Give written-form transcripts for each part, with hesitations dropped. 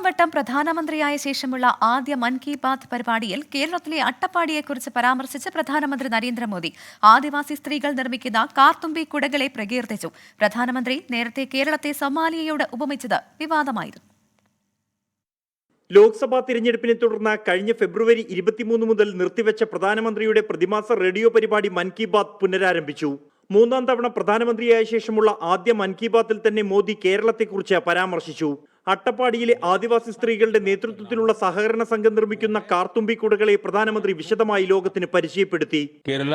വട്ടം പ്രധാനമന്ത്രിയായ ശേഷമുള്ള ആദ്യ മൻ കി ബാത്ത് പരിപാടിയിൽ കേരളത്തിലെ അട്ടപ്പാടിയെക്കുറിച്ച് പരാമർശിച്ച് പ്രധാനമന്ത്രി നരേന്ദ്രമോദി ആദിവാസി സ്ത്രീകൾ നിർമ്മിക്കുന്ന കാർത്തുമ്പി കുടകളെ പ്രകീർത്തിച്ചു. പ്രധാനമന്ത്രി നേരത്തെ കേരളത്തെ സൊമാലിയയോട് ഉപമിച്ചത് വിവാദമായിരുന്നു. ലോക്സഭാ തിരഞ്ഞെടുപ്പിനെ തുടർന്ന് കഴിഞ്ഞ ഫെബ്രുവരി 23 മുതൽ നിർത്തിവെച്ച പ്രധാനമന്ത്രിയുടെ പ്രതിമാസ റേഡിയോ പരിപാടി മൻ കി ബാത്ത് പുനരാരംഭിച്ചു. മൂന്നാം തവണ പ്രധാനമന്ത്രിയായ ശേഷമുള്ള ആദ്യ മൻ കി ബാത്തിൽ തന്നെ മോദി കേരളത്തെക്കുറിച്ച് പരാമർശിച്ചു. അട്ടപ്പാടിയിലെ ആദിവാസി സ്ത്രീകളുടെ നേതൃത്വത്തിലുള്ള സഹകരണ സംഘം നിർമ്മിക്കുന്ന കാർത്തുമ്പി കുടകളെ പ്രധാനമന്ത്രി വിശദമായി ലോകത്തിന് പരിചയപ്പെടുത്തി. കേരള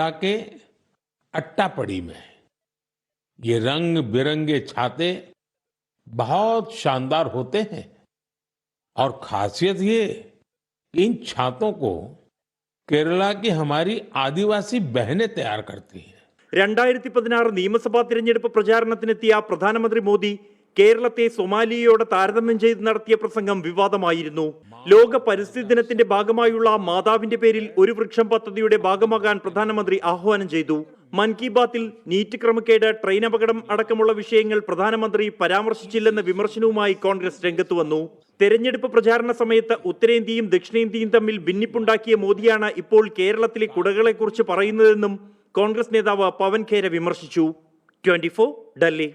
अट्टापड़ी में ये रंग बिरंगे छाते बहुत शानदार होते हैं और खासियत ये इन छातों को केरला की हमारी आदिवासी बहनें तैयार करती हैं. 2016 നിയമസഭാ തിരഞ്ഞെടുപ്പ് പ്രചാരണത്തിനെത്തിയ പ്രധാനമന്ത്രി മോദി കേരളത്തെ സൊമാലിയയോട് താരതമ്യം ചെയ്ത് നടത്തിയ പ്രസംഗം വിവാദമായിരുന്നു. ലോക പരിസ്ഥിതി ദിനത്തിന്റെ ഭാഗമായുള്ള മാതാവിന്റെ പേരിൽ ഒരു വൃക്ഷം പദ്ധതിയുടെ ഭാഗമാകാൻ പ്രധാനമന്ത്രി ആഹ്വാനം ചെയ്തു. മൻ കി ബാത്തിൽ നീറ്റ് ക്രമക്കേട്, ട്രെയിൻ അപകടം അടക്കമുള്ള വിഷയങ്ങൾ പ്രധാനമന്ത്രി പരാമർശിച്ചില്ലെന്ന വിമർശനവുമായി കോൺഗ്രസ് രംഗത്ത് വന്നു. തെരഞ്ഞെടുപ്പ് പ്രചാരണ സമയത്ത് ഉത്തരേന്ത്യയും ദക്ഷിണേന്ത്യയും തമ്മിൽ ഭിന്നിപ്പുണ്ടാക്കിയ മോദിയാണ് ഇപ്പോൾ കേരളത്തിലെ കുടകളെക്കുറിച്ച് പറയുന്നതെന്നും കോൺഗ്രസ് നേതാവ് പവൻ ഖേര വിമർശിച്ചു. 24 ഡൽഹി.